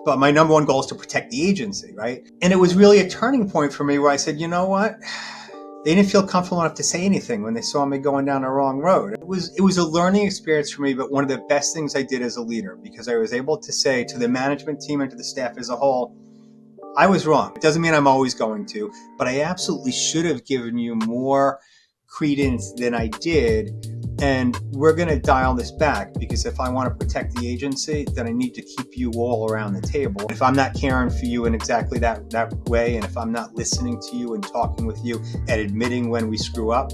but my number one goal is to protect the agency, right? And it was really a turning point for me where I said, you know what? They didn't feel comfortable enough to say anything when they saw me going down the wrong road. It was a learning experience for me, but one of the best things I did as a leader, because I was able to say to the management team and to the staff as a whole, I was wrong. It doesn't mean I'm always going to, but I absolutely should have given you more credence than I did. And we're going to dial this back, because if I want to protect the agency, then I need to keep you all around the table. If I'm not caring for you in exactly that way, and if I'm not listening to you and talking with you and admitting when we screw up,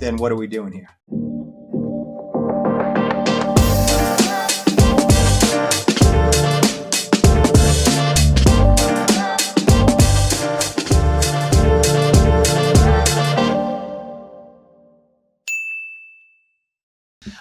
then what are we doing here?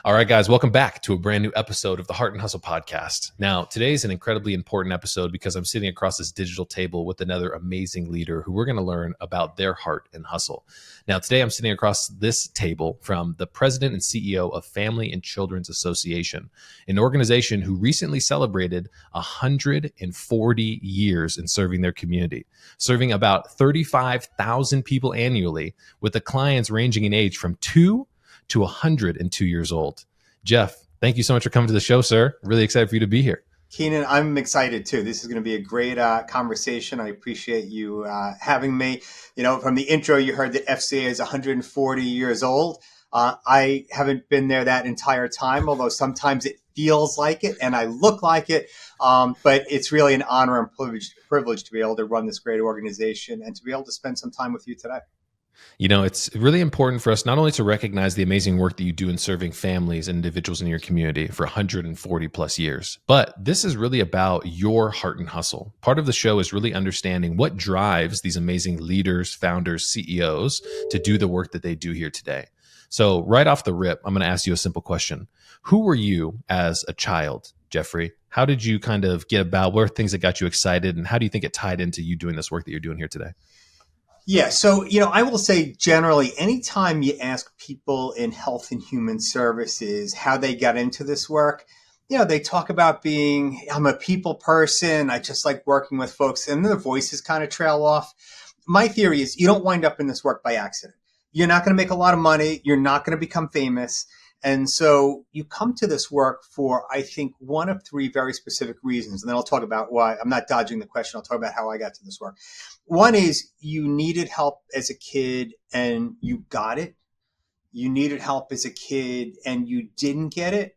All right, guys, welcome back to a brand new episode of the Hart Hustle Podcast. Now, today's an incredibly important episode because I'm sitting across this digital table with another amazing leader who we're going to learn about their heart and hustle. Now, today I'm sitting across this table from the president and CEO of Family and Children's Association, an organization who recently celebrated 140 years in serving their community, serving about 35,000 people annually, with the clients ranging in age from 2 to 102 years old. Jeff, thank you so much for coming to the show, sir. Really excited for you to be here. Keenan, I'm excited too. This is going to be a great conversation. I appreciate you having me. You know, from the intro, you heard that FCA is 140 years old. I haven't been there that entire time, although sometimes it feels like it and I look like it. But it's really an honor and privilege to be able to run this great organization and to be able to spend some time with you today. You know, it's really important for us not only to recognize the amazing work that you do in serving families and individuals in your community for 140 plus years, but this is really about your heart and hustle. Part of the show is really understanding what drives these amazing leaders, founders, CEOs to do the work that they do here today. So right off the rip, I'm going to ask you a simple question. Who were you as a child, Jeffrey? How did you kind of get about? What are things that got you excited? And how do you think it tied into you doing this work that you're doing here today? Yeah. So, you know, I will say generally, anytime you ask people in health and human services how they got into this work, you know, they talk about I'm a people person. I just like working with folks, and their voices kind of trail off. My theory is you don't wind up in this work by accident. You're not going to make a lot of money. You're not going to become famous. And so you come to this work for, I think, one of three very specific reasons. And then I'll talk about why. I'm not dodging the question. I'll talk about how I got to this work. One is you needed help as a kid and you got it. You needed help as a kid and you didn't get it.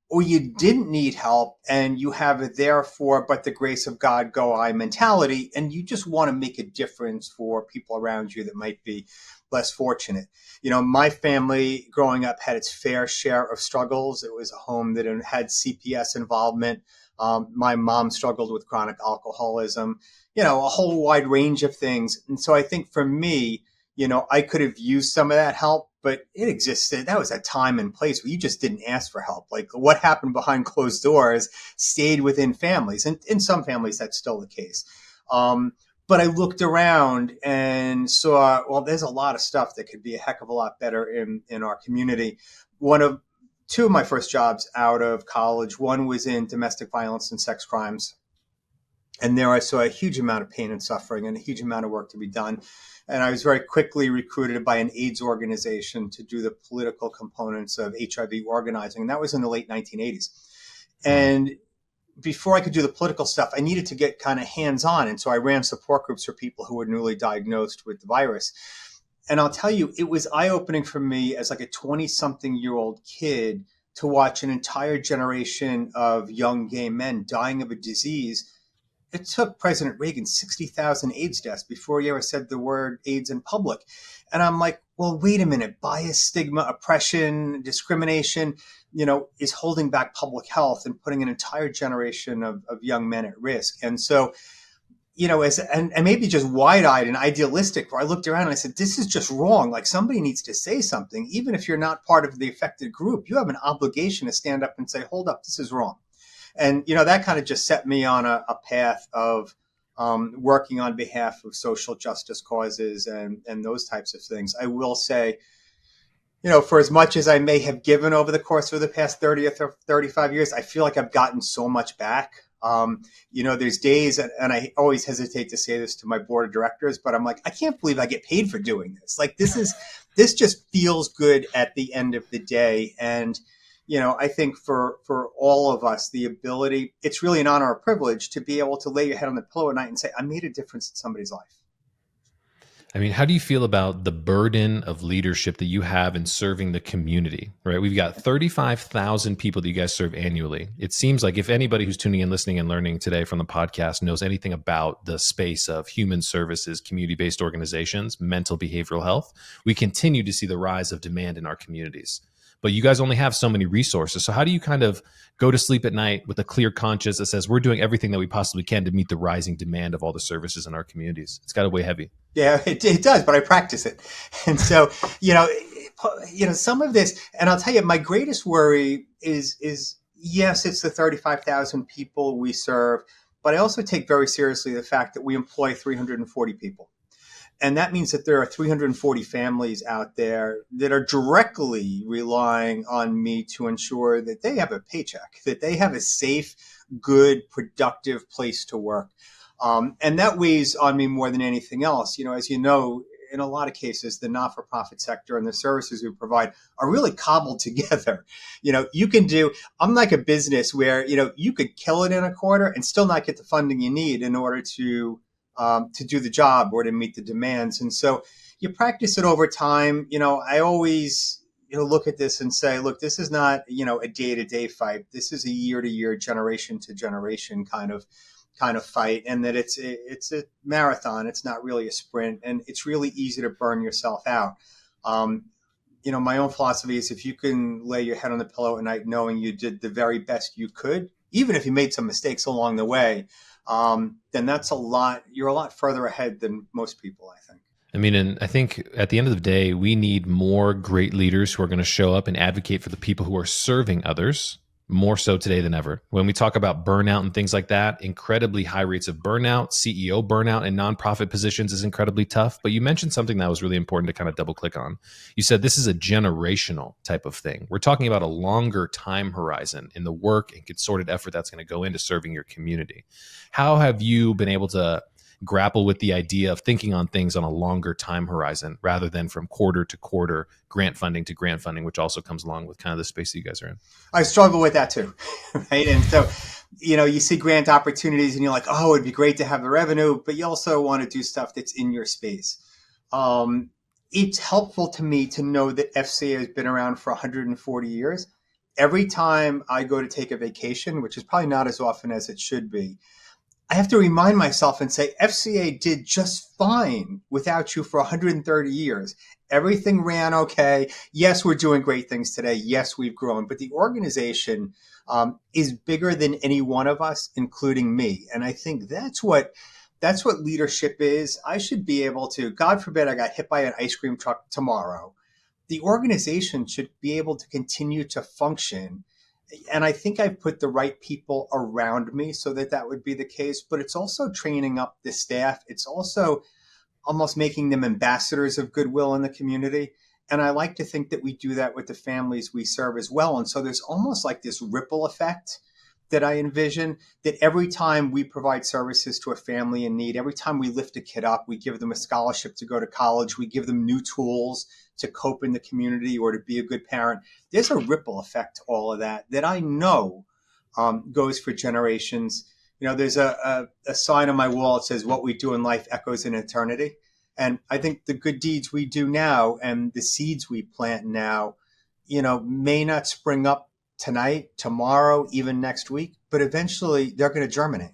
Or you didn't need help and you have a therefore, but the grace of God go I mentality. And you just want to make a difference for people around you that might be less fortunate. You know, my family growing up had its fair share of struggles. It was a home that had CPS involvement. My mom struggled with chronic alcoholism, you know, a whole wide range of things. And so I think for me, you know, I could have used some of that help, but it existed. That was a time and place where you just didn't ask for help. Like what happened behind closed doors stayed within families. And in some families, that's still the case. But I looked around and saw, well, there's a lot of stuff that could be a heck of a lot better in our community. Two of my first jobs out of college, one was in domestic violence and sex crimes. And there I saw a huge amount of pain and suffering and a huge amount of work to be done. And I was very quickly recruited by an AIDS organization to do the political components of HIV organizing. And that was in the late 1980s. And before I could do the political stuff, I needed to get kind of hands-on. And so I ran support groups for people who were newly diagnosed with the virus. And I'll tell you, it was eye-opening for me as like a 20-something-year-old kid to watch an entire generation of young gay men dying of a disease. It took President Reagan 60,000 AIDS deaths before he ever said the word AIDS in public. And I'm like, well, wait a minute. Bias, stigma, oppression, discrimination, you know, is holding back public health and putting an entire generation of young men at risk. And so, you know, and maybe just wide-eyed and idealistic, where I looked around and I said, this is just wrong. Like somebody needs to say something. Even if you're not part of the affected group, you have an obligation to stand up and say, hold up, this is wrong. And, you know, that kind of just set me on a path of working on behalf of social justice causes and those types of things. I will say, you know, for as much as I may have given over the course of the past 30 or 35 years, I feel like I've gotten so much back. There's days, and I always hesitate to say this to my board of directors, but I'm like, I can't believe I get paid for doing this. Like, this just feels good at the end of the day. And, I think for all of us, the ability, it's really an honor or privilege to be able to lay your head on the pillow at night and say, I made a difference in somebody's life. I mean, how do you feel about the burden of leadership that you have in serving the community, right? We've got 35,000 people that you guys serve annually. It seems like if anybody who's tuning in, listening, and learning today from the podcast knows anything about the space of human services, community-based organizations, mental behavioral health, we continue to see the rise of demand in our communities. But you guys only have so many resources. So how do you kind of go to sleep at night with a clear conscience that says we're doing everything that we possibly can to meet the rising demand of all the services in our communities? It's got to weigh heavy. Yeah, it does, but I practice it. And so, some of this, and I'll tell you, my greatest worry is yes, it's the 35,000 people we serve, but I also take very seriously the fact that we employ 340 people. And that means that there are 340 families out there that are directly relying on me to ensure that they have a paycheck, that they have a safe, good, productive place to work. And that weighs on me more than anything else. As you know, in a lot of cases, the not-for-profit sector and the services we provide are really cobbled together. I'm like a business where, you could kill it in a quarter and still not get the funding you need in order to do the job or to meet the demands. And so you practice it over time. I always, look at this and say, look, this is not, a day-to-day fight. This is a year-to-year, generation-to-generation kind of fight, and that it's a marathon. It's not really a sprint, and it's really easy to burn yourself out. My own philosophy is if you can lay your head on the pillow at night knowing you did the very best you could, even if you made some mistakes along the way, then that's you're a lot further ahead than most people, I think. I mean, and I think at the end of the day, we need more great leaders who are going to show up and advocate for the people who are serving others, more so today than ever. When we talk about burnout and things like that, incredibly high rates of burnout, CEO burnout in nonprofit positions is incredibly tough. But you mentioned something that was really important to kind of double click on. You said this is a generational type of thing. We're talking about a longer time horizon in the work and concerted effort that's going to go into serving your community. How have you been able to grapple with the idea of thinking on things on a longer time horizon rather than from quarter to quarter, grant funding to grant funding, which also comes along with kind of the space that you guys are in? I struggle with that too, right? And so, you see grant opportunities and you're like, oh, it'd be great to have the revenue, but you also want to do stuff that's in your space. It's helpful to me to know that FCA has been around for 140 years. Every time I go to take a vacation, which is probably not as often as it should be, I have to remind myself and say, FCA did just fine without you for 130 years. Everything ran okay. Yes, we're doing great things today. Yes, we've grown, but the organization is bigger than any one of us, including me. And I think that's what leadership is. I should be able to, God forbid I got hit by an ice cream truck tomorrow. The organization should be able to continue to function. And I think I've put the right people around me so that would be the case. But it's also training up the staff. It's also almost making them ambassadors of goodwill in the community. And I like to think that we do that with the families we serve as well. And so there's almost like this ripple effect that I envision, that every time we provide services to a family in need, every time we lift a kid up, we give them a scholarship to go to college, we give them new tools to cope in the community or to be a good parent. There's a ripple effect to all of that I know goes for generations. There's a sign on my wall that says, what we do in life echoes in eternity. And I think the good deeds we do now and the seeds we plant now, may not spring up tonight, tomorrow, even next week, but eventually they're going to germinate.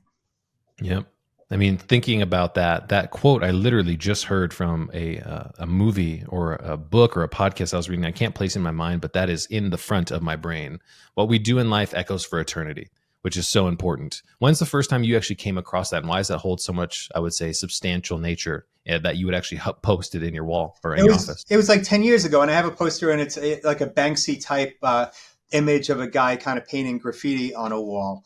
Yep. I mean, thinking about that quote, I literally just heard from a movie or a book or a podcast I was reading. I can't place it in my mind, but that is in the front of my brain. What we do in life echoes for eternity, which is so important. When's the first time you actually came across that? And why does that hold so much, I would say, substantial nature that you would actually post it in your wall or in your office? It was like 10 years ago, and I have a poster, and it's like a Banksy type image of a guy kind of painting graffiti on a wall.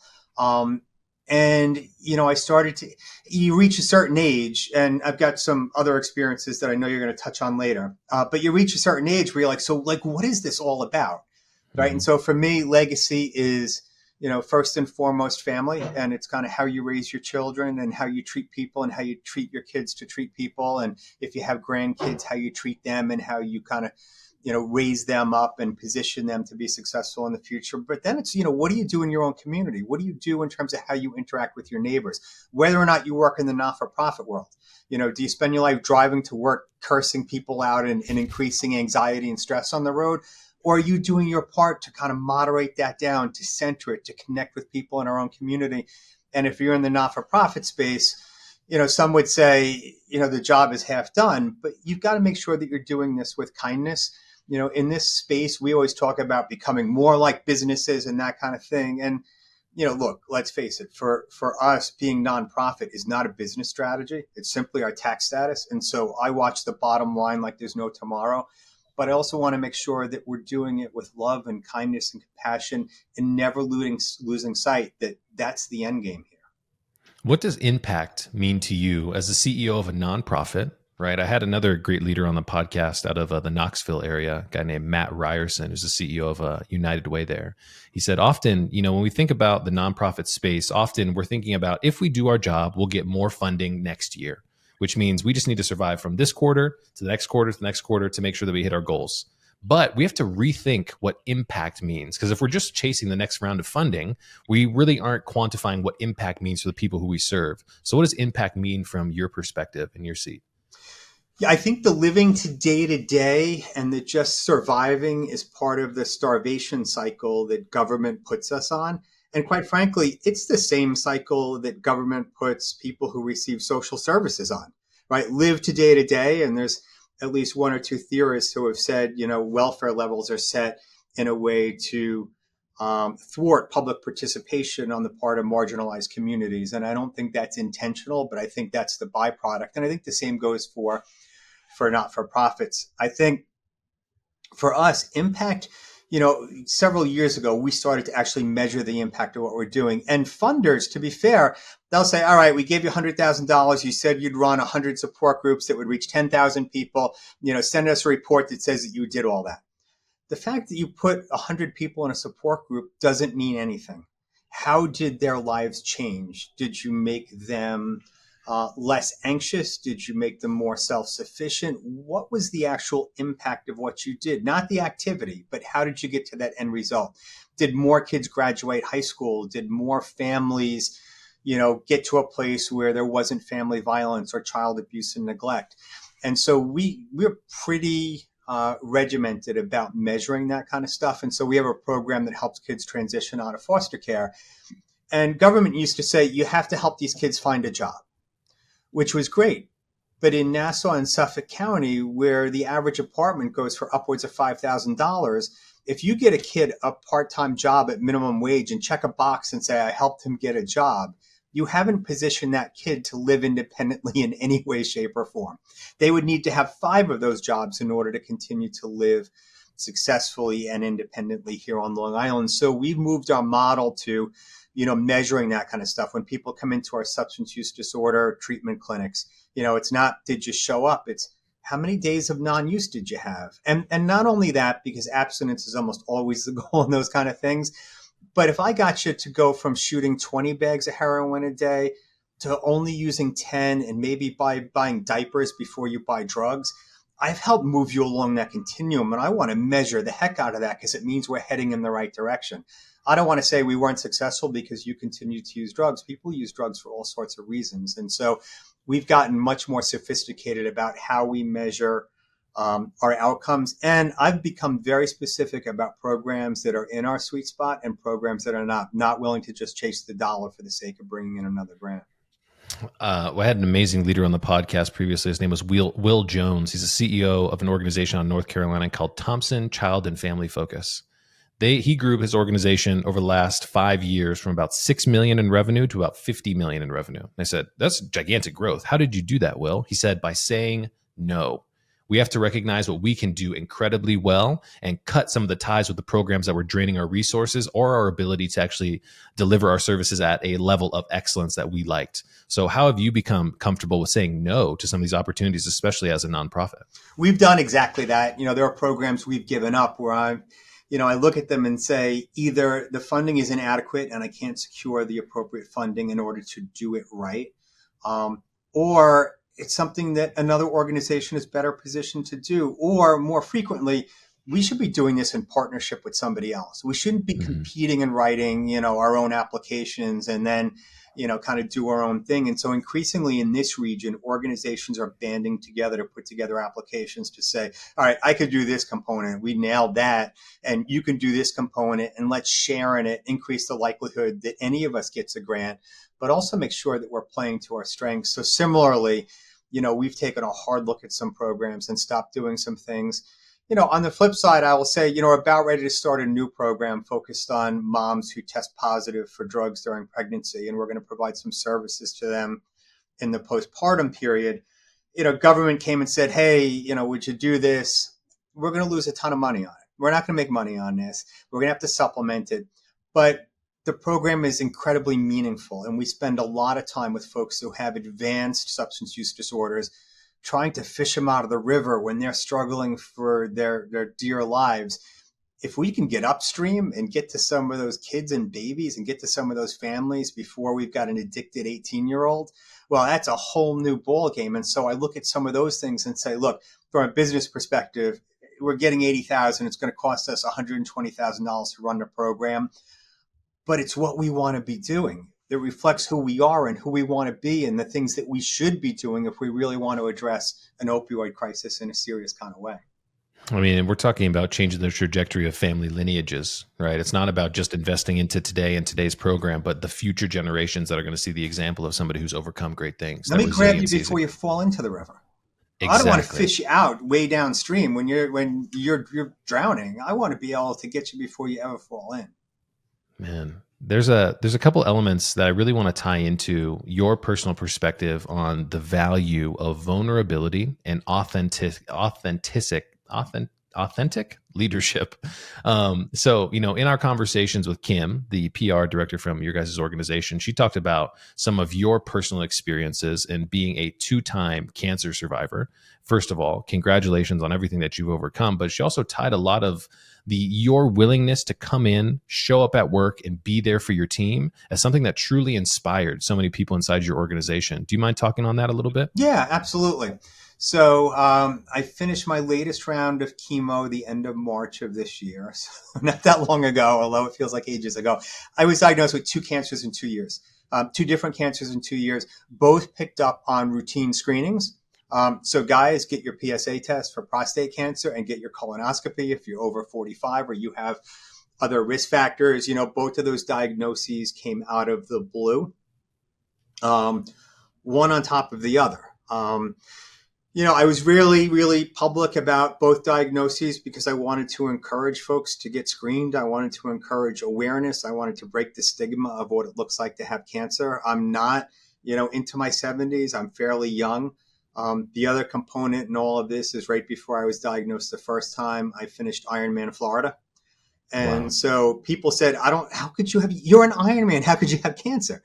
And, I started to, you reach a certain age, and I've got some other experiences that I know you're going to touch on later, but you reach a certain age where you're like, so like, what is this all about? Right. Mm-hmm. And so for me, legacy is, first and foremost family, and it's kind of how you raise your children and how you treat people and how you treat your kids to treat people. And if you have grandkids, how you treat them and how you kind of, raise them up and position them to be successful in the future. But then it's, what do you do in your own community? What do you do in terms of how you interact with your neighbors, whether or not you work in the not-for-profit world? Do you spend your life driving to work, cursing people out and increasing anxiety and stress on the road? Or are you doing your part to kind of moderate that down, to center it, to connect with people in our own community? And if you're in the not-for-profit space, some would say, the job is half done, but you've got to make sure that you're doing this with kindness. In this space, we always talk about becoming more like businesses and that kind of thing. And, look, let's face it, for us, being nonprofit is not a business strategy. It's simply our tax status. And so I watch the bottom line like there's no tomorrow. But I also want to make sure that we're doing it with love and kindness and compassion and never losing sight that that's the end game here. What does impact mean to you as the CEO of a nonprofit, right? I had another great leader on the podcast out of the Knoxville area, a guy named Matt Ryerson, who's the CEO of United Way there. He said, often, when we think about the nonprofit space, often we're thinking about if we do our job, we'll get more funding next year, which means we just need to survive from this quarter to the next quarter to the next quarter to make sure that we hit our goals. But we have to rethink what impact means, because if we're just chasing the next round of funding, we really aren't quantifying what impact means for the people who we serve. So what does impact mean from your perspective in your seat? Yeah, I think the living day to day and the just surviving is part of the starvation cycle that government puts us on. And quite frankly, it's the same cycle that government puts people who receive social services on, right? Live to day. And there's at least one or two theorists who have said, welfare levels are set in a way to thwart public participation on the part of marginalized communities. And I don't think that's intentional, but I think that's the byproduct. And I think the same goes for not-for-profits. I think for us, impact, several years ago, we started to actually measure the impact of what we're doing. And funders, to be fair, they'll say, all right, we gave you $100,000. You said you'd run 100 support groups that would reach 10,000 people. Send us a report that says that you did all that. The fact that you put 100 people in a support group doesn't mean anything. How did their lives change? Did you make them less anxious? Did you make them more self-sufficient? What was the actual impact of what you did? Not the activity, but how did you get to that end result? Did more kids graduate high school? Did more families, get to a place where there wasn't family violence or child abuse and neglect? And so we're pretty regimented about measuring that kind of stuff. And so we have a program that helps kids transition out of foster care. And government used to say, you have to help these kids find a job, which was great. But in Nassau and Suffolk County, where the average apartment goes for upwards of $5,000, if you get a kid a part-time job at minimum wage and check a box and say, I helped him get a job, you haven't positioned that kid to live independently in any way, shape, or form. They would need to have 5 of those jobs in order to continue to live successfully and independently here on Long Island. So we've moved our model to measuring that kind of stuff. When people come into our substance use disorder treatment clinics, it's not, did you show up? It's how many days of non-use did you have? And not only that, because abstinence is almost always the goal in those kind of things. But if I got you to go from shooting 20 bags of heroin a day to only using 10 and maybe buying diapers before you buy drugs, I've helped move you along that continuum. And I want to measure the heck out of that because it means we're heading in the right direction. I don't want to say we weren't successful because you continue to use drugs. People use drugs for all sorts of reasons. And so we've gotten much more sophisticated about how we measure our outcomes. And I've become very specific about programs that are in our sweet spot and programs that are not willing to just chase the dollar for the sake of bringing in another grant. I had an amazing leader on the podcast previously. His name was Will Jones. He's the CEO of an organization in North Carolina called Thompson Child and Family Focus. He grew his organization over the last 5 years from about 6 million in revenue to about 50 million in revenue. And I said, that's gigantic growth. How did you do that, Will? He said, by saying no. We have to recognize what we can do incredibly well and cut some of the ties with the programs that were draining our resources or our ability to actually deliver our services at a level of excellence that we liked. So how have you become comfortable with saying no to some of these opportunities, especially as a nonprofit? We've done exactly that. There are programs we've given up where I look at them and say either the funding is inadequate and I can't secure the appropriate funding in order to do it right, or it's something that another organization is better positioned to do, or more frequently, we should be doing this in partnership with somebody else. We shouldn't be competing and writing, our own applications and then, kind of do our own thing. And so increasingly in this region, organizations are banding together to put together applications to say, all right, I could do this component. We nailed that. And you can do this component, and let's share in it, increase the likelihood that any of us gets a grant, but also make sure that we're playing to our strengths. So similarly, we've taken a hard look at some programs and stopped doing some things. On the flip side, I will say, we're about ready to start a new program focused on moms who test positive for drugs during pregnancy. And we're going to provide some services to them in the postpartum period. Government came and said, hey, would you do this? We're going to lose a ton of money on it. We're not going to make money on this. We're going to have to supplement it. But the program is incredibly meaningful. And we spend a lot of time with folks who have advanced substance use disorders, trying to fish them out of the river when they're struggling for their dear lives. If we can get upstream and get to some of those kids and babies and get to some of those families before we've got an addicted 18-year-old, well, that's a whole new ball game. And so I look at some of those things and say, look, from a business perspective, we're getting $80,000. It's going to cost us $120,000 to run the program, but it's what we want to be doing. That reflects who we are and who we want to be and the things that we should be doing if we really want to address an opioid crisis in a serious kind of way. I mean, we're talking about changing the trajectory of family lineages, right? It's not about just investing into today and today's program, but the future generations that are going to see the example of somebody who's overcome great things. Let me grab you before you fall into the river. Exactly. I don't want to fish you out way downstream when you're drowning. I want to be able to get you before you ever fall in. Man. There's a couple elements that I really want to tie into your personal perspective on the value of vulnerability and authentic leadership. So, in our conversations with Kim, the PR director from your guys' organization, she talked about some of your personal experiences in being a 2-time cancer survivor. First of all, congratulations on everything that you've overcome, but she also tied a lot of your willingness to come in, show up at work, and be there for your team as something that truly inspired so many people inside your organization. Do you mind talking on that a little bit? Yeah, absolutely. So I finished my latest round of chemo the end of March of this year. So not that long ago, although it feels like ages ago. I was diagnosed with 2 cancers in 2 years, 2 different cancers in 2 years, both picked up on routine screenings. So guys, get your PSA test for prostate cancer and get your colonoscopy if you're over 45 or you have other risk factors. Both of those diagnoses came out of the blue, one on top of the other. I was really, really public about both diagnoses because I wanted to encourage folks to get screened. I wanted to encourage awareness. I wanted to break the stigma of what it looks like to have cancer. I'm not, into my 70s. I'm fairly young. The other component in all of this is right before I was diagnosed the first time, I finished Ironman Florida. And wow. So people said, you're an Ironman. How could you have cancer?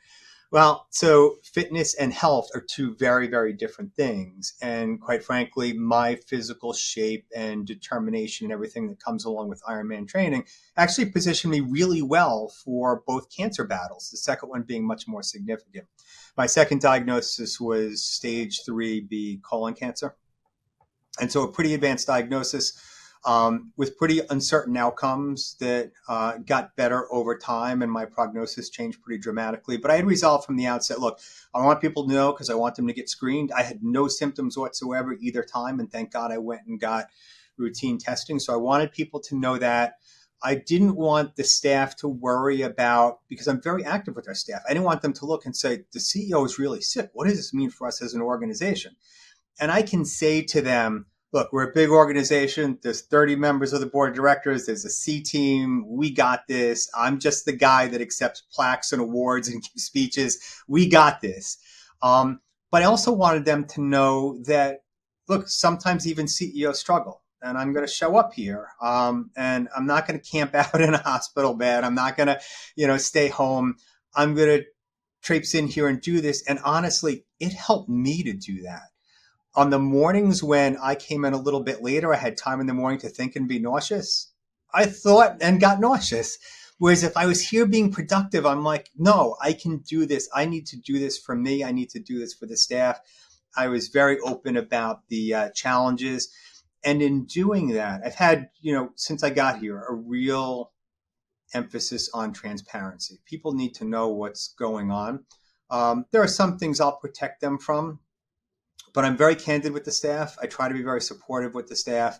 Well, so fitness and health are 2 very, very different things. And quite frankly, my physical shape and determination and everything that comes along with Ironman training actually positioned me really well for both cancer battles, the second one being much more significant. My second diagnosis was stage 3B colon cancer. And so a pretty advanced diagnosis with pretty uncertain outcomes that got better over time. And my prognosis changed pretty dramatically. But I had resolved from the outset, look, I want people to know because I want them to get screened. I had no symptoms whatsoever either time. And thank God I went and got routine testing. So I wanted people to know that. I didn't want the staff to worry about, because I'm very active with our staff, I didn't want them to look and say, the CEO is really sick. What does this mean for us as an organization? And I can say to them, look, we're a big organization. There's 30 members of the board of directors. There's a C team. We got this. I'm just the guy that accepts plaques and awards and gives speeches. We got this. But I also wanted them to know that, look, sometimes even CEOs struggle. And I'm going to show up here, and I'm not going to camp out in a hospital bed. I'm not going to, stay home. I'm going to traipse in here and do this. And honestly, it helped me to do that. On the mornings when I came in a little bit later, I had time in the morning to think and be nauseous. I thought and got nauseous. Whereas if I was here being productive, I'm like, no, I can do this. I need to do this for me. I need to do this for the staff. I was very open about the challenges. And in doing that, I've had, since I got here, a real emphasis on transparency. People need to know what's going on. There are some things I'll protect them from, but I'm very candid with the staff. I try to be very supportive with the staff.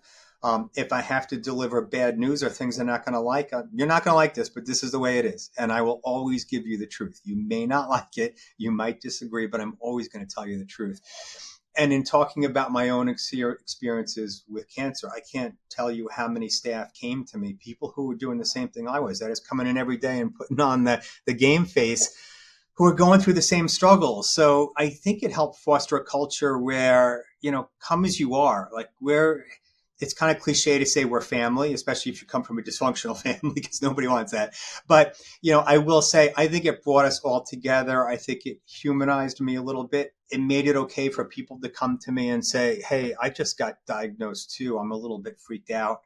If I have to deliver bad news or things they're not going to like, you're not going to like this, but this is the way it is. And I will always give you the truth. You may not like it. You might disagree, but I'm always going to tell you the truth. And in talking about my own experiences with cancer, I can't tell you how many staff came to me, people who were doing the same thing I was, that is coming in every day and putting on the game face, who are going through the same struggles. So I think it helped foster a culture where, come as you are, like it's kind of cliche to say we're family, especially if you come from a dysfunctional family, because nobody wants that. But, I will say, I think it brought us all together. I think it humanized me a little bit. It made it okay for people to come to me and say, hey, I just got diagnosed too. I'm a little bit freaked out.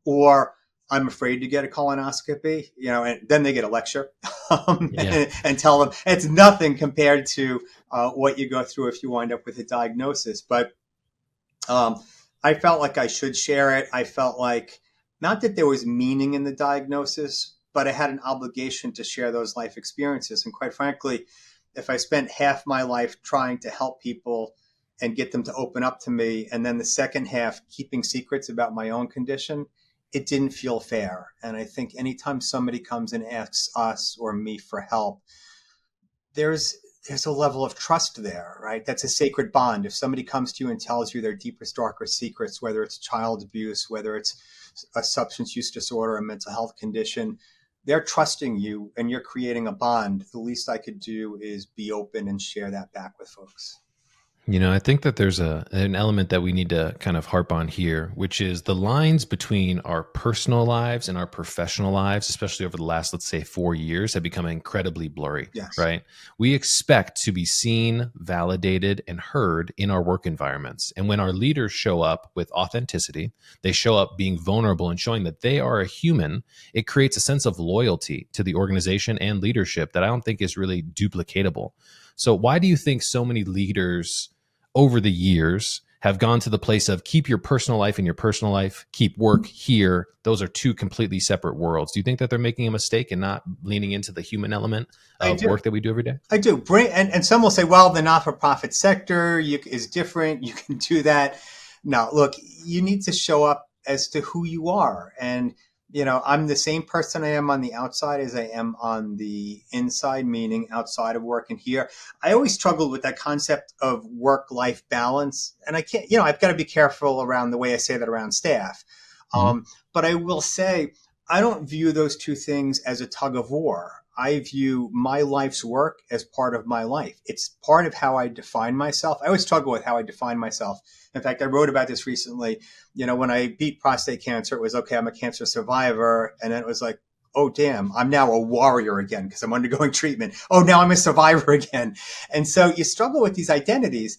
Or I'm afraid to get a colonoscopy, and then they get a lecture and tell them it's nothing compared to what you go through if you wind up with a diagnosis. But I felt like I should share it. I felt like not that there was meaning in the diagnosis, but I had an obligation to share those life experiences. And quite frankly, if I spent half my life trying to help people and get them to open up to me, and then the second half keeping secrets about my own condition, it didn't feel fair. And I think anytime somebody comes and asks us or me for help, there's a level of trust there, right? That's a sacred bond. If somebody comes to you and tells you their deepest, darkest secrets, whether it's child abuse, whether it's a substance use disorder, a mental health condition, they're trusting you and you're creating a bond. The least I could do is be open and share that back with folks. I think that there's an element that we need to kind of harp on here, which is the lines between our personal lives and our professional lives, especially over the last, let's say, 4 years, have become incredibly blurry, yes. Right? We expect to be seen, validated, and heard in our work environments. And when our leaders show up with authenticity, they show up being vulnerable and showing that they are a human, it creates a sense of loyalty to the organization and leadership that I don't think is really duplicatable. So why do you think so many leaders over the years have gone to the place of keep your personal life in your personal life, keep work here? Those are two completely separate worlds. Do you think that they're making a mistake and not leaning into the human element of work that we do every day? I do. And some will say, well, the not-for-profit sector is different. You can do that. No, look, you need to show up as to who you are. And I'm the same person I am on the outside as I am on the inside, meaning outside of work and here. I always struggled with that concept of work-life balance. And I can't, I've got to be careful around the way I say that around staff. Mm-hmm. But I will say, I don't view those two things as a tug of war. I view my life's work as part of my life. It's part of how I define myself. I always struggle with how I define myself. In fact, I wrote about this recently. When I beat prostate cancer, it was, okay, I'm a cancer survivor. And then it was like, oh, damn, I'm now a warrior again because I'm undergoing treatment. Oh, now I'm a survivor again. And so you struggle with these identities.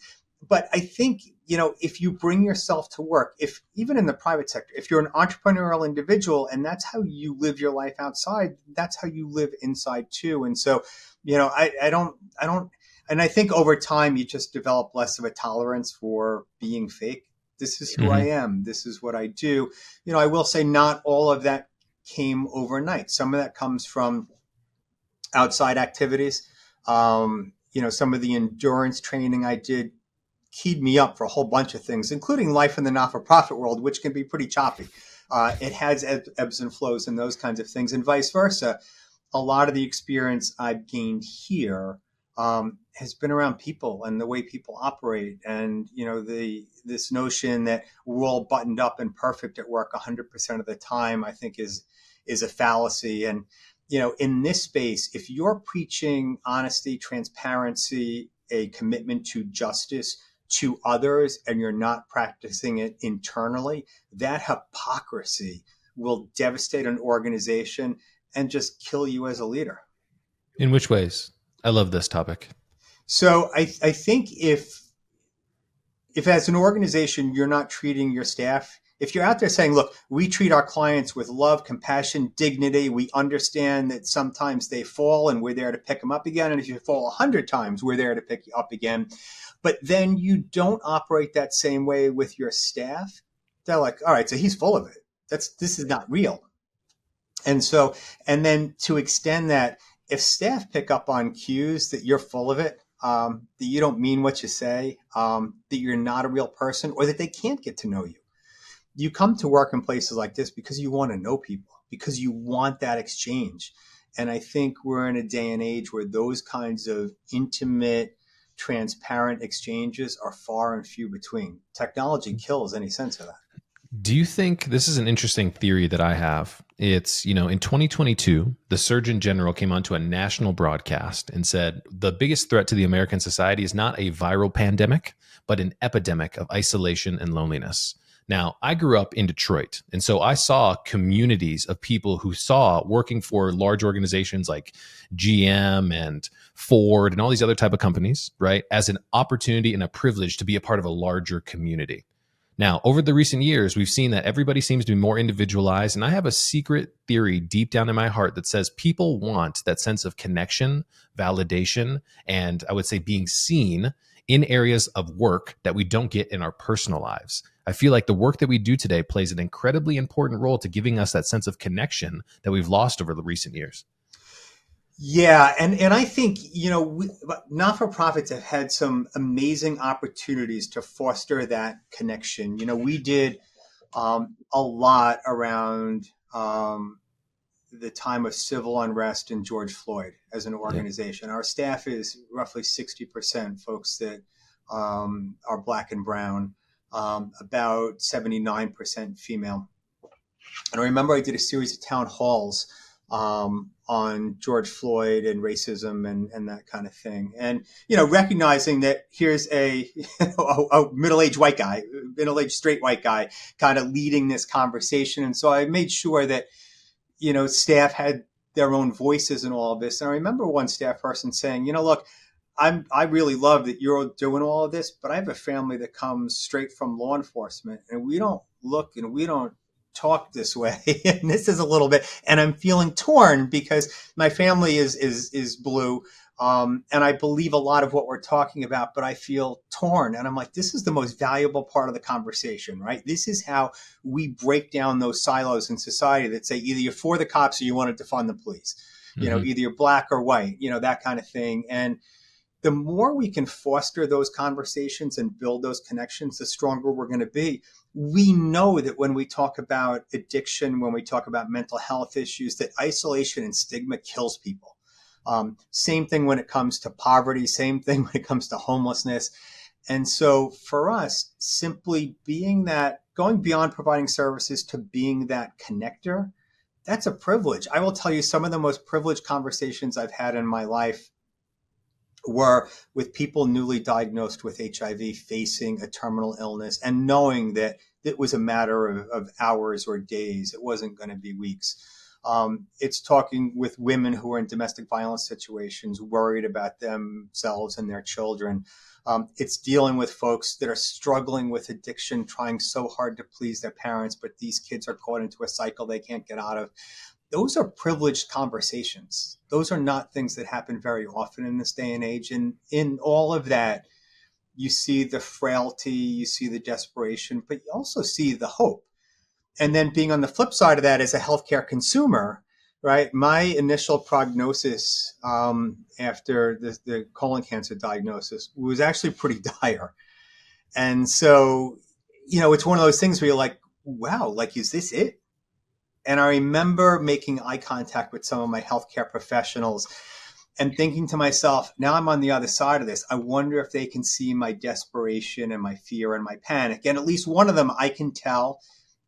But I think, if you bring yourself to work, if even in the private sector, if you're an entrepreneurial individual and that's how you live your life outside, that's how you live inside too. And so, I don't, and I think over time you just develop less of a tolerance for being fake. This is who I am. This is what I do. I will say not all of that came overnight. Some of that comes from outside activities. Some of the endurance training I did keyed me up for a whole bunch of things, including life in the not-for-profit world, which can be pretty choppy. It has ebbs and flows and those kinds of things, and vice versa. A lot of the experience I've gained here has been around people and the way people operate, and this notion that we're all buttoned up and perfect at work 100% of the time, I think is a fallacy. And in this space, if you're preaching honesty, transparency, a commitment to justice to others, and you're not practicing it internally, that hypocrisy will devastate an organization and just kill you as a leader. In which ways? I love this topic. So I think if as an organization, you're not treating your staff If you're out there saying, look, we treat our clients with love, compassion, dignity, we understand that sometimes they fall and we're there to pick them up again. And if you fall 100 times, we're there to pick you up again. But then you don't operate that same way with your staff. They're like, all right, so he's full of it. This is not real. And so, and then to extend that, if staff pick up on cues that you're full of it, that you don't mean what you say, that you're not a real person, or that they can't get to know you. You come to work in places like this because you want to know people, because you want that exchange. And I think we're in a day and age where those kinds of intimate, transparent exchanges are far and few between. Technology kills any sense of that. Do you think this is an interesting theory that I have? It's, in 2022, the Surgeon General came onto a national broadcast and said, the biggest threat to the American society is not a viral pandemic, but an epidemic of isolation and loneliness. Now, I grew up in Detroit, and so I saw communities of people who saw working for large organizations like GM and Ford and all these other type of companies, right, as an opportunity and a privilege to be a part of a larger community. Now, over the recent years, we've seen that everybody seems to be more individualized, and I have a secret theory deep down in my heart that says people want that sense of connection, validation, and I would say being seen in areas of work that we don't get in our personal lives. I feel like the work that we do today plays an incredibly important role to giving us that sense of connection that we've lost over the recent years. Yeah, and I think, not-for-profits have had some amazing opportunities to foster that connection. We did a lot around the time of civil unrest and George Floyd as an organization. Yeah. Our staff is roughly 60% folks that are Black and brown, about 79% female. And I remember I did a series of town halls on George Floyd and racism and that kind of thing. And, recognizing that here's a middle-aged white guy, middle-aged straight white guy kind of leading this conversation. And so I made sure that, staff had their own voices in all of this. And I remember one staff person saying, look, I really love that you're doing all of this, but I have a family that comes straight from law enforcement, and we don't look and we don't talk this way. And this is a little bit, and I'm feeling torn because my family is blue. And I believe a lot of what we're talking about, but I feel torn. And I'm like, this is the most valuable part of the conversation, right? This is how we break down those silos in society that say either you're for the cops or you want to defund the police, either you're Black or white, that kind of thing. And the more we can foster those conversations and build those connections, the stronger we're going to be. We know that when we talk about addiction, when we talk about mental health issues, that isolation and stigma kills people. Same thing when it comes to poverty, same thing when it comes to homelessness. And so for us, simply being that, going beyond providing services to being that connector, that's a privilege. I will tell you, some of the most privileged conversations I've had in my life were with people newly diagnosed with HIV, facing a terminal illness and knowing that it was a matter of hours or days. It wasn't going to be weeks. It's talking with women who are in domestic violence situations, worried about themselves and their children. It's dealing with folks that are struggling with addiction, trying so hard to please their parents, but these kids are caught into a cycle they can't get out of. Those are privileged conversations. Those are not things that happen very often in this day and age. And in all of that, you see the frailty, you see the desperation, but you also see the hope. And then being on the flip side of that as a healthcare consumer, right? My initial prognosis after the colon cancer diagnosis was actually pretty dire. And so, it's one of those things where you're like, wow, like, is this it? And I remember making eye contact with some of my healthcare professionals and thinking to myself, now I'm on the other side of this. I wonder if they can see my desperation and my fear and my panic. And at least one of them, I can tell,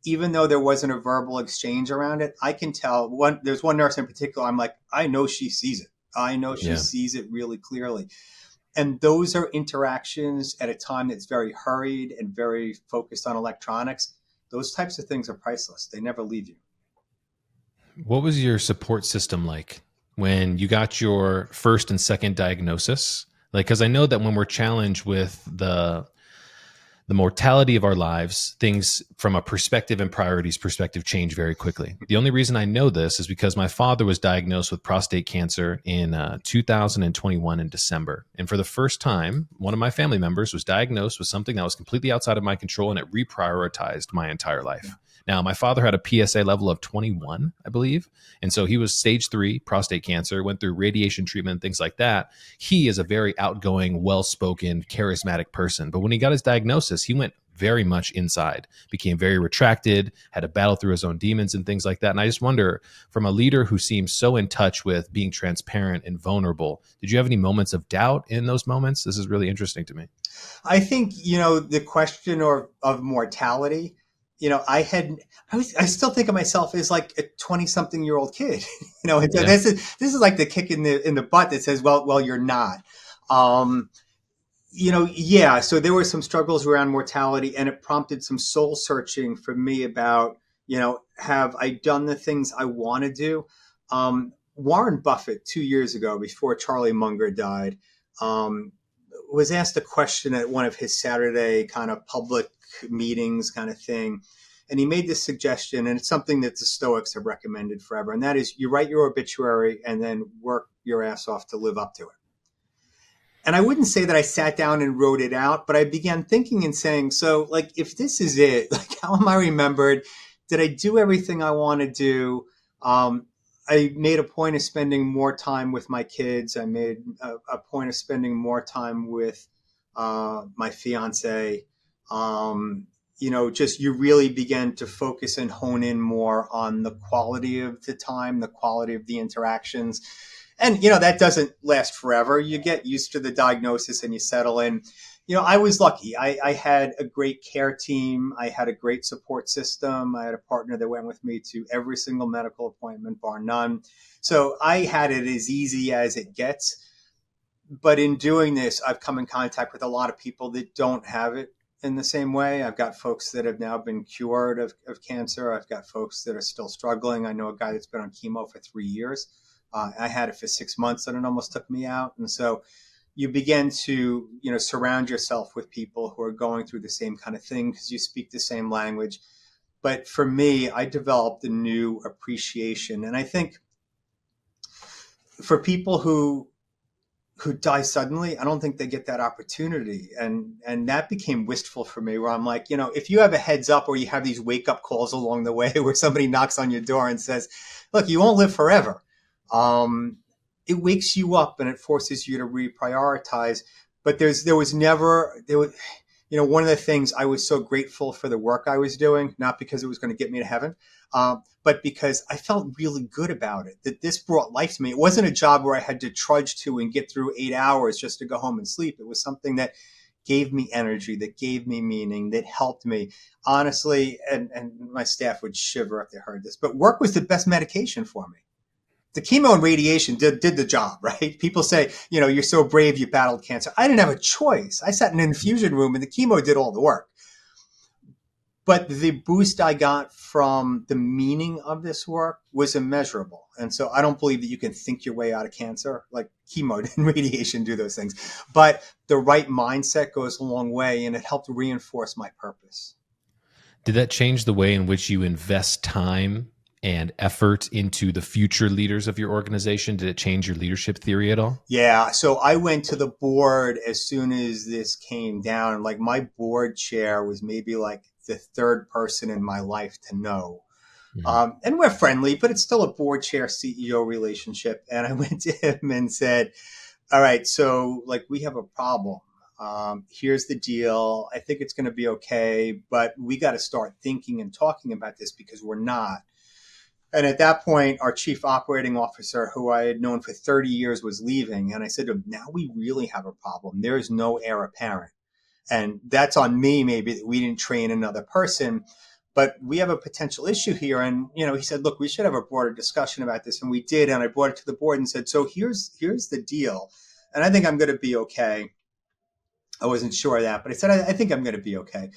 even though there wasn't a verbal exchange around it, I can tell. There's one nurse in particular, I'm like, I know she sees it. I know she sees it really clearly. And those are interactions at a time that's very hurried and very focused on electronics. Those types of things are priceless. They never leave you. What was your support system like when you got your first and second diagnosis? Like, because I know that when we're challenged with the the mortality of our lives, things from a perspective and priorities perspective change very quickly. The only reason I know this is because my father was diagnosed with prostate cancer in 2021 in December. And for the first time, one of my family members was diagnosed with something that was completely outside of my control, and it reprioritized my entire life. Now, my father had a PSA level of 21, I believe. And so he was stage 3 prostate cancer, went through radiation treatment, things like that. He is a very outgoing, well-spoken, charismatic person. But when he got his diagnosis, he went very much inside, became very retracted, had to battle through his own demons and things like that. And I just wonder, from a leader who seems so in touch with being transparent and vulnerable, did you have any moments of doubt in those moments? This is really interesting to me. I think, the question of mortality, I still think of myself as like a 20-something-year-old kid. And so Yeah. this is like the kick in the butt that says, well, you're not. Yeah. So there were some struggles around mortality, and it prompted some soul searching for me about, have I done the things I want to do? Warren Buffett 2 years ago, before Charlie Munger died, was asked a question at one of his Saturday kind of public meetings kind of thing. And he made this suggestion, and it's something that the Stoics have recommended forever. And that is, you write your obituary and then work your ass off to live up to it. And I wouldn't say that I sat down and wrote it out, but I began thinking and saying, so like, if this is it, like, how am I remembered? Did I do everything I want to do? I made a point of spending more time with my kids. I made a point of spending more time with my fiance. Just you really begin to focus and hone in more on the quality of the time, the quality of the interactions. And, that doesn't last forever. You get used to the diagnosis and you settle in. I was lucky. I had a great care team. I had a great support system. I had a partner that went with me to every single medical appointment, bar none. So I had it as easy as it gets. But in doing this, I've come in contact with a lot of people that don't have it in the same way. I've got folks that have now been cured of cancer. I've got folks that are still struggling. I know a guy that's been on chemo for 3 years. I had it for 6 months and it almost took me out. And so you begin to, surround yourself with people who are going through the same kind of thing because you speak the same language. But for me, I developed a new appreciation. And I think for people who die suddenly, I don't think they get that opportunity. And that became wistful for me, where I'm like, if you have a heads up or you have these wake up calls along the way where somebody knocks on your door and says, look, you won't live forever. It wakes you up and it forces you to reprioritize. But there was one of the things, I was so grateful for the work I was doing, not because it was going to get me to heaven, but because I felt really good about it, that this brought life to me. It wasn't a job where I had to trudge to and get through 8 hours just to go home and sleep. It was something that gave me energy, that gave me meaning, that helped me. Honestly, and my staff would shiver if they heard this, but work was the best medication for me. The chemo and radiation did the job, right? People say, you're so brave, you battled cancer. I didn't have a choice. I sat in an infusion room and the chemo did all the work. But the boost I got from the meaning of this work was immeasurable. And so I don't believe that you can think your way out of cancer. Like chemo and radiation do those things. But the right mindset goes a long way, and it helped reinforce my purpose. Did that change the way in which you invest time and effort into the future leaders of your organization? Did it change your leadership theory at all? Yeah. So I went to the board as soon as this came down. Like my board chair was maybe like the third person in my life to know. Mm-hmm. And we're friendly, but it's still a board chair CEO relationship. And I went to him and said, all right, so like we have a problem. Here's the deal. I think it's going to be okay, but we got to start thinking and talking about this because we're not. And at that point, our chief operating officer, who I had known for 30 years, was leaving. And I said to him, now we really have a problem. There is no heir apparent. And that's on me, maybe, that we didn't train another person. But we have a potential issue here. And, he said, look, we should have a broader discussion about this. And we did. And I brought it to the board and said, so here's the deal. And I think I'm going to be okay. I wasn't sure of that, but I said, I think I'm going to be okay.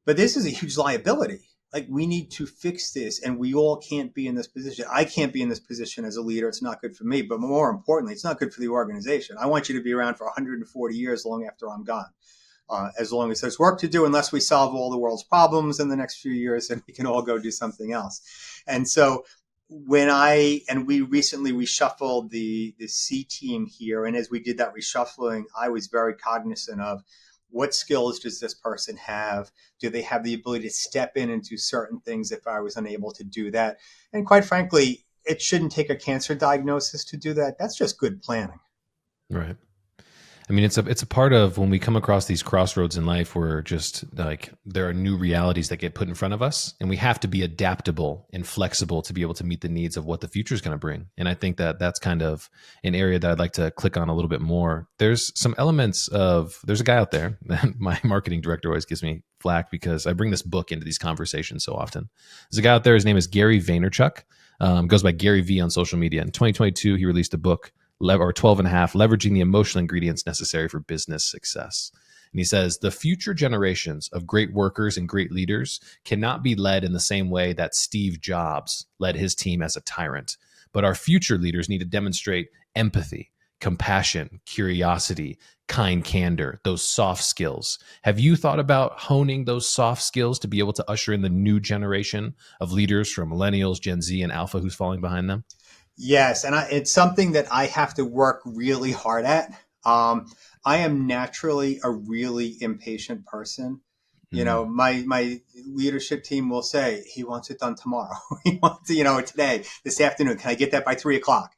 But this is a huge liability. Like, we need to fix this, and we all can't be in this position. I can't be in this position as a leader. It's not good for me. But more importantly, it's not good for the organization. I want you to be around for 140 years long after I'm gone. as long as there's work to do, unless we solve all the world's problems in the next few years, and we can all go do something else. And so we recently reshuffled the C team here. And as we did that reshuffling, I was very cognizant of what skills does this person have? Do they have the ability to step in and do certain things if I was unable to do that? And quite frankly, it shouldn't take a cancer diagnosis to do that. That's just good planning. Right. I mean, it's a part of when we come across these crossroads in life where just like there are new realities that get put in front of us, and we have to be adaptable and flexible to be able to meet the needs of what the future is going to bring. And I think that that's kind of an area that I'd like to click on a little bit more. There's some elements of, there's a guy out there, my marketing director always gives me flack because I bring this book into these conversations so often. There's a guy out there, his name is Gary Vaynerchuk, goes by Gary V on social media. In 2022, he released a book, or 12 and a half, leveraging the emotional ingredients necessary for business success. And he says, the future generations of great workers and great leaders cannot be led in the same way that Steve Jobs led his team as a tyrant. But our future leaders need to demonstrate empathy, compassion, curiosity, kind candor, those soft skills. Have you thought about honing those soft skills to be able to usher in the new generation of leaders from millennials, Gen Z, and Alpha who's falling behind them? Yes, and it's something that I have to work really hard at. I am naturally a really impatient person. You know, my leadership team will say he wants it done tomorrow. He wants, today, this afternoon. Can I get that by 3:00?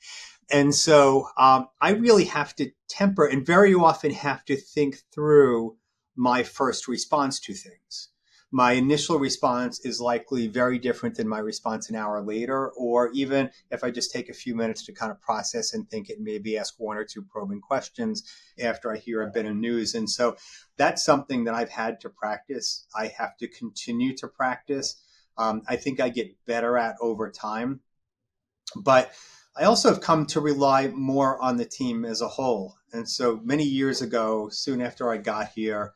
And so I really have to temper and very often have to think through my first response to things. My initial response is likely very different than my response an hour later, or even if I just take a few minutes to kind of process and think it, maybe ask one or two probing questions after I hear a bit of news. And so that's something that I've had to practice. I have to continue to practice. I think I get better at over time. But I also have come to rely more on the team as a whole. And so many years ago, soon after I got here,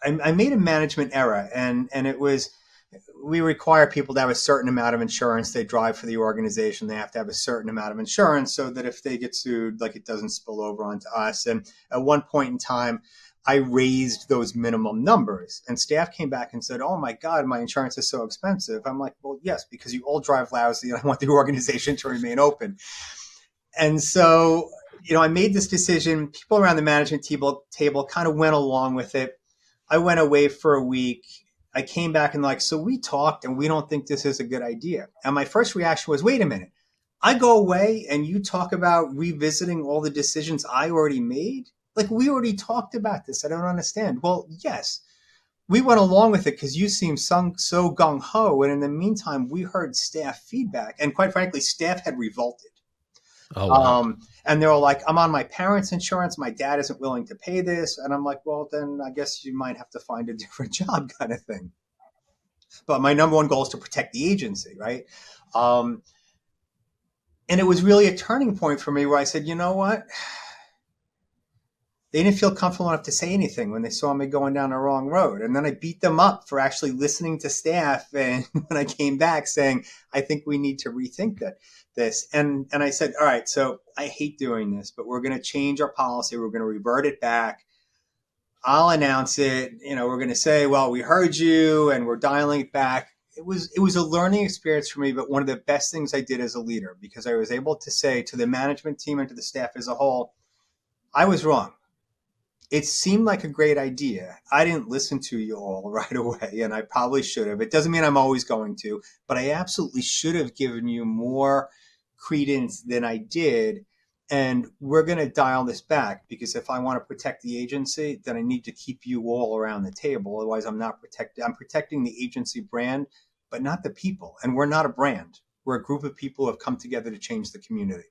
I made a management error, and it was, we require people to have a certain amount of insurance. They drive for the organization. They have to have a certain amount of insurance so that if they get sued, like, it doesn't spill over onto us. And at one point in time, I raised those minimum numbers, and staff came back and said, "Oh my God, my insurance is so expensive." I'm like, "Well, yes, because you all drive lousy and I want the organization to remain open." And so, I made this decision. People around the management table kind of went along with it. I went away for a week. I came back and like, "So we talked and we don't think this is a good idea." And my first reaction was, "Wait a minute. I go away and you talk about revisiting all the decisions I already made? Like, we already talked about this. I don't understand." Well, yes, we went along with it because you seemed so gung-ho. And in the meantime, we heard staff feedback. And quite frankly, staff had revolted. Oh, wow. And they were like, "I'm on my parents' insurance. My dad isn't willing to pay this." And I'm like, "Well, then I guess you might have to find a different job," kind of thing. But my number one goal is to protect the agency, right? Um, and it was really a turning point for me where I said, "You know what? They didn't feel comfortable enough to say anything when they saw me going down the wrong road." And then I beat them up for actually listening to staff. And when I came back saying, "I think we need to rethink this." And I said, "All right, so I hate doing this, but we're going to change our policy. We're going to revert it back. I'll announce it. We're going to say, well, we heard you and we're dialing it back." It was a learning experience for me, but one of the best things I did as a leader, because I was able to say to the management team and to the staff as a whole, I was wrong. It seemed like a great idea. I didn't listen to you all right away, and I probably should have. It doesn't mean I'm always going to, but I absolutely should have given you more credence than I did. And we're going to dial this back, because if I want to protect the agency, then I need to keep you all around the table. Otherwise, I'm protecting the agency brand, but not the people. And we're not a brand. We're a group of people who have come together to change the community.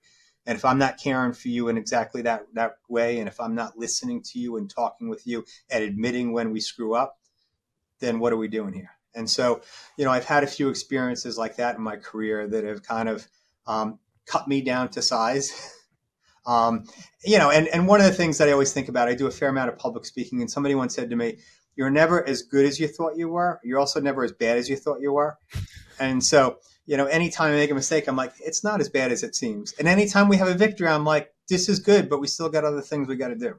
And if I'm not caring for you in exactly that way, and if I'm not listening to you and talking with you and admitting when we screw up, then what are we doing here? And so, I've had a few experiences like that in my career that have kind of cut me down to size. And one of the things that I always think about, I do a fair amount of public speaking, and somebody once said to me, "You're never as good as you thought you were. You're also never as bad as you thought you were." And so, anytime I make a mistake, I'm like, it's not as bad as it seems. And anytime we have a victory, I'm like, this is good, but we still got other things we got to do.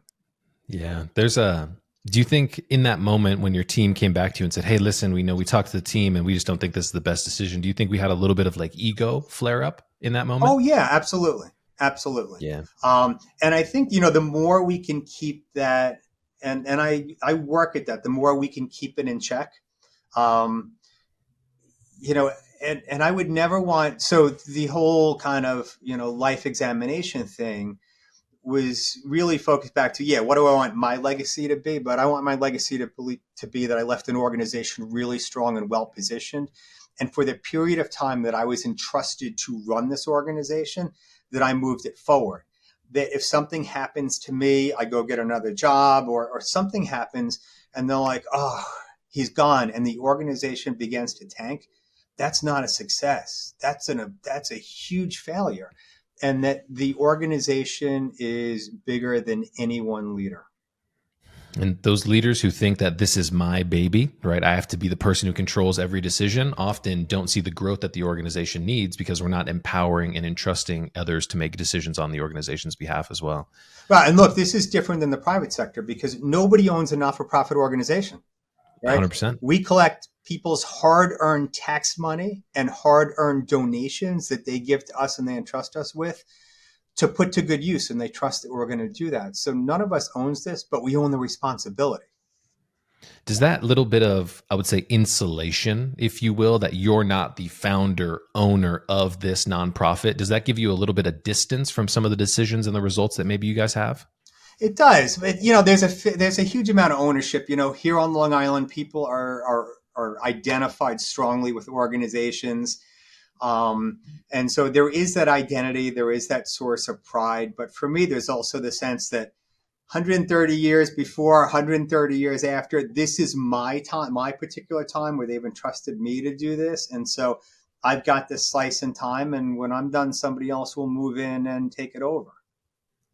Yeah. Do you think in that moment when your team came back to you and said, hey, listen, we know we talked to the team and we just don't think this is the best decision. Do you think we had a little bit of like ego flare up in that moment? Oh yeah, absolutely. Absolutely. Yeah. And I think, the more we can keep that, and I work at that, the more we can keep it in check. Um, you know, and I would never want, so the whole kind of, life examination thing was really focused back to, yeah, what do I want my legacy to be? But I want my legacy to be that I left an organization really strong and well positioned. And for the period of time that I was entrusted to run this organization, that I moved it forward. That if something happens to me, I go get another job, or something happens and they're like, oh, he's gone, and the organization begins to tank. That's not a success. That's a huge failure, and that the organization is bigger than any one leader. And those leaders who think that this is my baby, right? I have to be the person who controls every decision, often don't see the growth that the organization needs because we're not empowering and entrusting others to make decisions on the organization's behalf as well. Right. And look, this is different than the private sector because nobody owns a not-for-profit organization, right? 100%. We collect people's hard-earned tax money and hard-earned donations that they give to us and they entrust us with to put to good use, and they trust that we're going to do that. So none of us owns this, but we own the responsibility. Does that little bit of, I would say, insulation, if you will, that you're not the founder, owner of this nonprofit, does that give you a little bit of distance from some of the decisions and the results that maybe you guys have? It does, but there's a huge amount of ownership. Here on Long Island, people are identified strongly with organizations. And so there is that identity, there is that source of pride. But for me, there's also the sense that 130 years before, 130 years after, this is my time, my particular time where they've entrusted me to do this. And so I've got this slice in time. And when I'm done, somebody else will move in and take it over.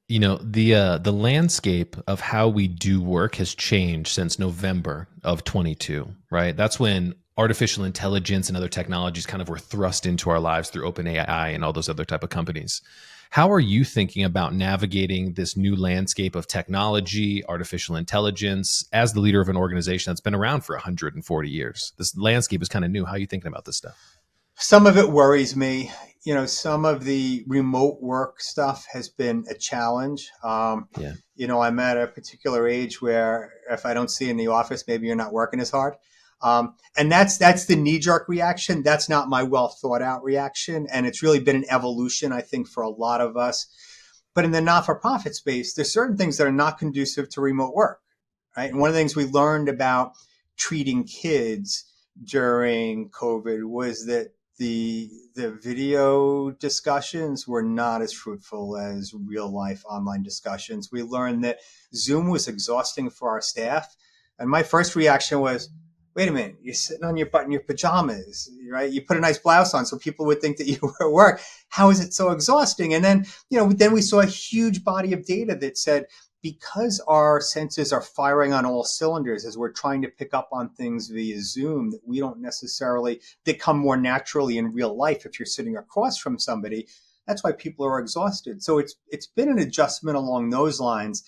The landscape of how we do work has changed since November of 22, right? That's when artificial intelligence and other technologies kind of were thrust into our lives through OpenAI and all those other type of companies. How are you thinking about navigating this new landscape of technology, artificial intelligence, as the leader of an organization that's been around for 140 years? This landscape is kind of new. How are you thinking about this stuff? Some of it worries me. Some of the remote work stuff has been a challenge. Yeah. I'm at a particular age where if I don't see you in the office, maybe you're not working as hard. And that's the knee-jerk reaction. That's not my well thought out reaction. And it's really been an evolution, I think, for a lot of us. But in the not-for-profit space, there's certain things that are not conducive to remote work, right? And one of the things we learned about treating kids during COVID was that the video discussions were not as fruitful as real life online discussions. We learned that Zoom was exhausting for our staff. And my first reaction was, wait a minute, you're sitting on your butt in your pajamas, right? You put a nice blouse on so people would think that you were at work. How is it so exhausting? And then, then we saw a huge body of data that said, because our senses are firing on all cylinders as we're trying to pick up on things via Zoom that we don't necessarily, that come more naturally in real life if you're sitting across from somebody, that's why people are exhausted. So it's been an adjustment along those lines.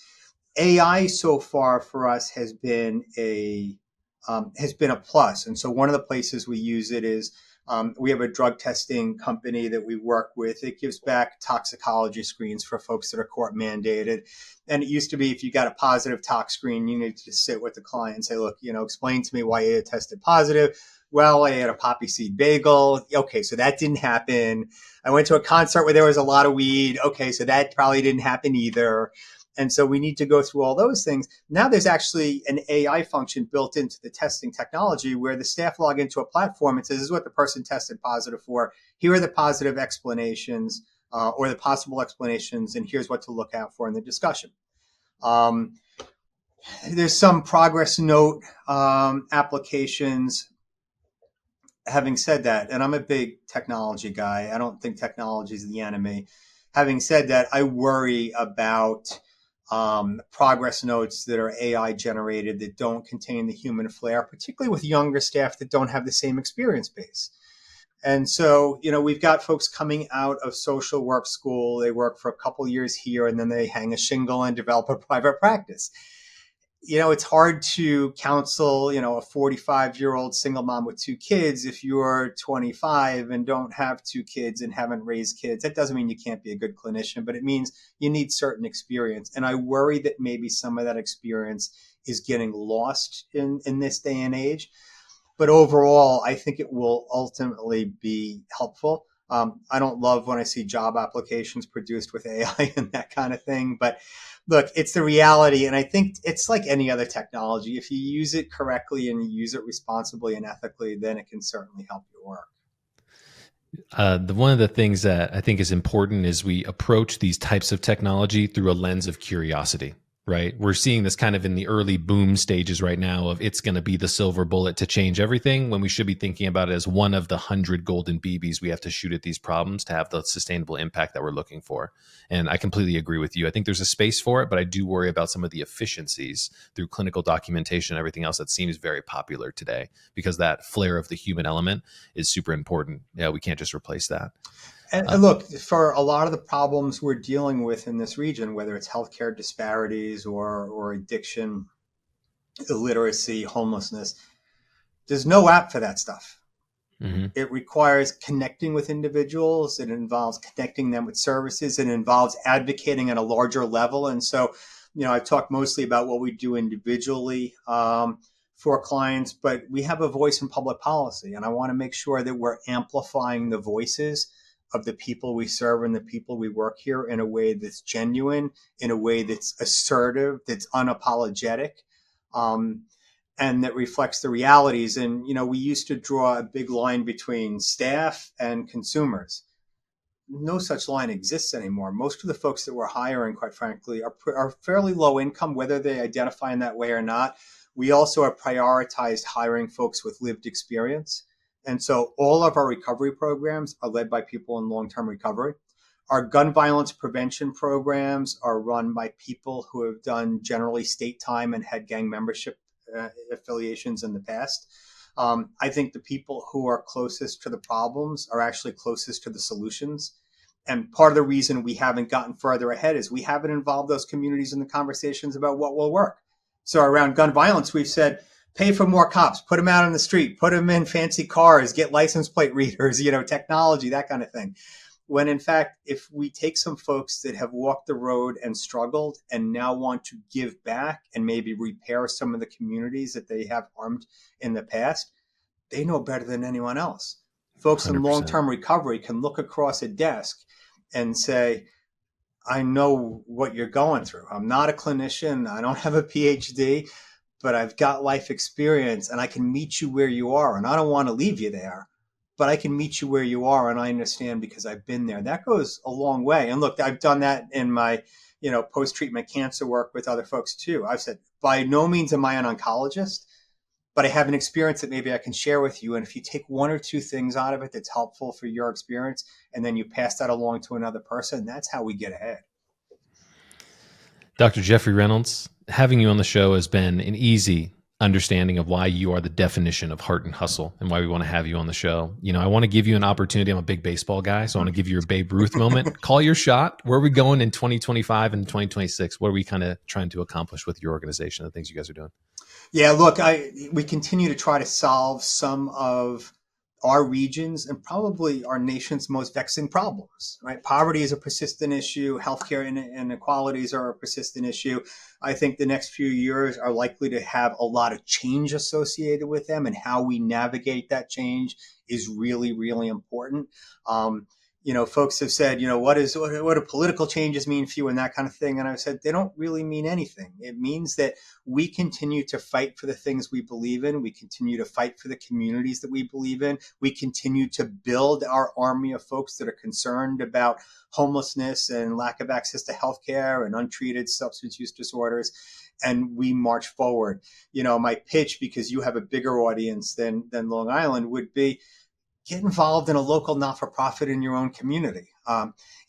AI so far for us has been a plus. And so one of the places we use it is we have a drug testing company that we work with. It gives back toxicology screens for folks that are court mandated. And it used to be if you got a positive tox screen, you needed to sit with the client and say, look, explain to me why you tested positive. Well, I had a poppy seed bagel. Okay, so that didn't happen. I went to a concert where there was a lot of weed. Okay, so that probably didn't happen either. And so we need to go through all those things. Now there's actually an AI function built into the testing technology where the staff log into a platform and says, this is what the person tested positive for. Here are the positive explanations or the possible explanations, and here's what to look out for in the discussion. There's some progress note applications. Having said that, and I'm a big technology guy, I don't think technology is the enemy. Having said that, I worry about progress notes that are AI generated that don't contain the human flair, particularly with younger staff that don't have the same experience base. And so, we've got folks coming out of social work school. They work for a couple years here, and then they hang a shingle and develop a private practice. It's hard to counsel, a 45-year-old single mom with two kids if you're 25 and don't have two kids and haven't raised kids. That doesn't mean you can't be a good clinician, but it means you need certain experience. And I worry that maybe some of that experience is getting lost in this day and age. But overall, I think it will ultimately be helpful. I don't love when I see job applications produced with AI and that kind of thing. But look, it's the reality. And I think it's like any other technology. If you use it correctly and you use it responsibly and ethically, then it can certainly help your work. One of the things that I think is important is we approach these types of technology through a lens of curiosity. Right. We're seeing this kind of in the early boom stages right now of it's going to be the silver bullet to change everything, when we should be thinking about it as one of the 100 golden BBs we have to shoot at these problems to have the sustainable impact that we're looking for. And I completely agree with you. I think there's a space for it, but I do worry about some of the efficiencies through clinical documentation and everything else that seems very popular today, because that flair of the human element is super important. Yeah, we can't just replace that. And look, for a lot of the problems we're dealing with in this region, whether it's healthcare disparities or addiction, illiteracy, homelessness, there's no app for that stuff. Mm-hmm. It requires connecting with individuals. It involves connecting them with services. It involves advocating at a larger level. And so, I've talked mostly about what we do individually for clients, but we have a voice in public policy. And I want to make sure that we're amplifying the voices of the people we serve and the people we work here in a way that's genuine, in a way that's assertive, that's unapologetic, and that reflects the realities. And, we used to draw a big line between staff and consumers. No such line exists anymore. Most of the folks that we're hiring, quite frankly, are fairly low income, whether they identify in that way or not. We also have prioritized hiring folks with lived experience. And so all of our recovery programs are led by people in long-term recovery. Our gun violence prevention programs are run by people who have done generally state time and had gang membership affiliations in the past. I think the people who are closest to the problems are actually closest to the solutions. And part of the reason we haven't gotten further ahead is we haven't involved those communities in the conversations about what will work. So around gun violence, we've said, pay for more cops, put them out on the street, put them in fancy cars, get license plate readers, technology, that kind of thing. When in fact, if we take some folks that have walked the road and struggled and now want to give back and maybe repair some of the communities that they have harmed in the past, they know better than anyone else. Folks 100%. In long-term recovery can look across a desk and say, I know what you're going through. I'm not a clinician. I don't have a PhD. But I've got life experience and I can meet you where you are. And I don't want to leave you there, but I can meet you where you are. And I understand because I've been there. That goes a long way. And look, I've done that in my, post-treatment cancer work with other folks too. I've said, by no means am I an oncologist, but I have an experience that maybe I can share with you. And if you take one or two things out of it that's helpful for your experience, and then you pass that along to another person, that's how we get ahead. Dr. Jeffrey Reynolds, having you on the show has been an easy understanding of why you are the definition of heart and hustle and why we want to have you on the show. I want to give you an opportunity. I'm a big baseball guy, so I want to give you your Babe Ruth moment. Call your shot. Where are we going in 2025 and 2026? What are we kind of trying to accomplish with your organization, the things you guys are doing? Yeah, look, we continue to try to solve some of our regions and probably our nation's most vexing problems, right? Poverty is a persistent issue. Healthcare inequalities are a persistent issue. I think the next few years are likely to have a lot of change associated with them, and how we navigate that change is really, really important. Folks have said, what do political changes mean for you and that kind of thing? And I've said, they don't really mean anything. It means that we continue to fight for the things we believe in. We continue to fight for the communities that we believe in. We continue to build our army of folks that are concerned about homelessness and lack of access to healthcare and untreated substance use disorders. And we march forward. My pitch, because you have a bigger audience than Long Island, would be, get involved in a local not-for-profit in your own community.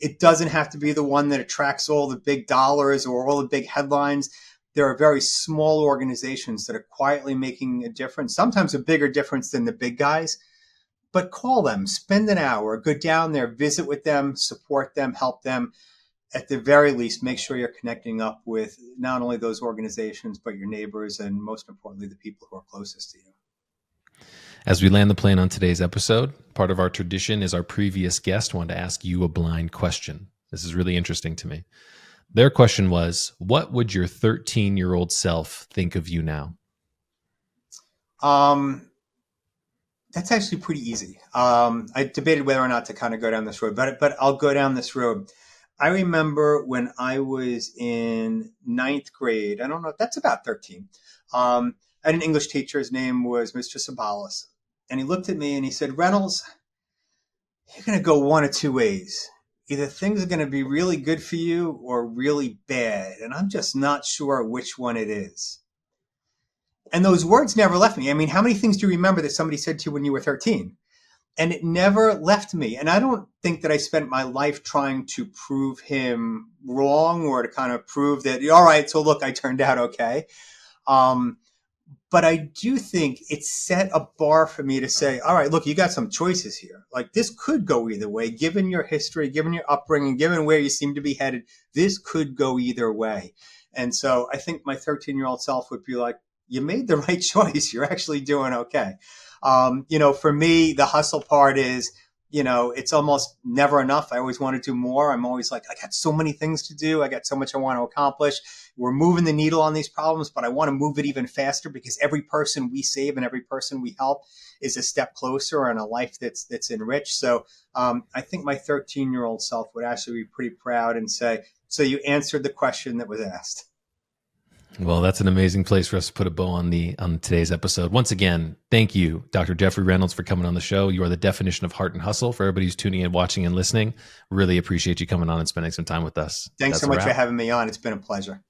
It doesn't have to be the one that attracts all the big dollars or all the big headlines. There are very small organizations that are quietly making a difference, sometimes a bigger difference than the big guys. but call them, spend an hour, go down there, visit with them, support them, help them. At the very least, make sure you're connecting up with not only those organizations, but your neighbors, and most importantly, the people who are closest to you. As we land the plane on today's episode, part of our tradition is our previous guest wanted to ask you a blind question. This is really interesting to me. Their question was, what would your 13-year-old self think of you now? That's actually pretty easy. I debated whether or not to kind of go down this road, but I'll go down this road. I remember when I was in ninth grade, I don't know, that's about 13. I had an English teacher. His name was Mr. Sabalas. And he looked at me and he said, Reynolds, you're going to go one of two ways. Either things are going to be really good for you or really bad. And I'm just not sure which one it is. And those words never left me. I mean, how many things do you remember that somebody said to you when you were 13? And it never left me. And I don't think that I spent my life trying to prove him wrong or to kind of prove that, all right, so look, I turned out okay. But I do think it set a bar for me to say, all right, look, you got some choices here. Like, this could go either way, given your history, given your upbringing, given where you seem to be headed. This could go either way. And so I think my 13-year-old self would be like, you made the right choice. You're actually doing okay. For me, the hustle part is, it's almost never enough. I always want to do more. I'm always like, I got so many things to do. I got so much I want to accomplish. We're moving the needle on these problems, but I want to move it even faster because every person we save and every person we help is a step closer in a life that's enriched. So I think my 13-year-old self would actually be pretty proud and say, so you answered the question that was asked. Well, that's an amazing place for us to put a bow on today's episode. Once again, thank you, Dr. Jeffrey Reynolds, for coming on the show. You are the definition of heart and hustle. For everybody who's tuning in, watching, and listening, really appreciate you coming on and spending some time with us. Thanks so much for having me on. It's been a pleasure.